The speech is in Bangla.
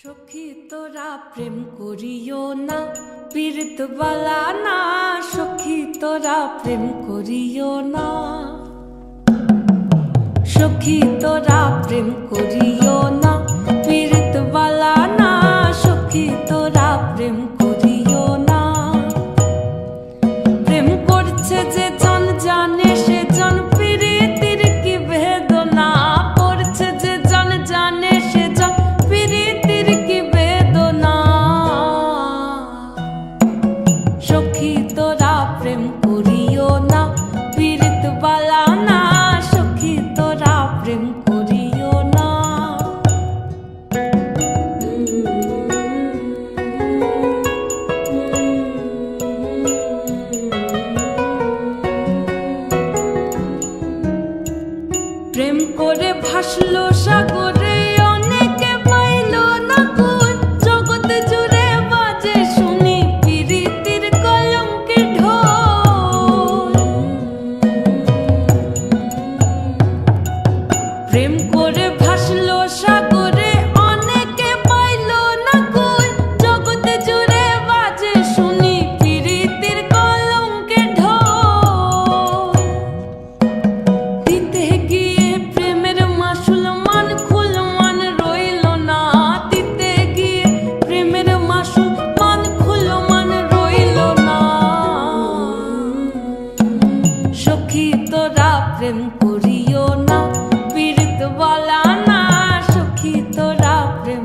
সখী তোরা প্রেম করিও না, পীড়িত বালা না। সখী তোরা প্রেম করিও না, সখী তোরা প্রেম করিও না, পীড়িত বালা না। সখী তোরা প্রেম করিও না। প্রেম করছে যে জন জানে সে জন পীড়িতির কি বেদনা। করছে যে জন জানে সে জন পীড়িতির কি বেদনা। সখী তোরা প্রেম করিও না, পীড়িত বালা না। সখী তোরা প্রেম করিও না। প্রেম করে ভাসলো সাগরে, অনেকে পাইল না কুল। জগৎ জুড়ে বাজে শুনি পীড়িতির কলঙ্কের ঢোল। প্রেম করে ভাসলো সাগরে, অনেকে পাইল না কুল। জগৎ জুড়ে বাজে শুনি পীড়িতির কলঙ্কের ঢোল। দিতে গিয়ে প্রেমের মাসুল মান খুল মান রইল না। দিতে গিয়ে প্রেমের মাসুল মান খুল মান রইল না। সখী তোরা প্রেম করিও না, পীড়িত বালা না। সখী তোরা প্রেম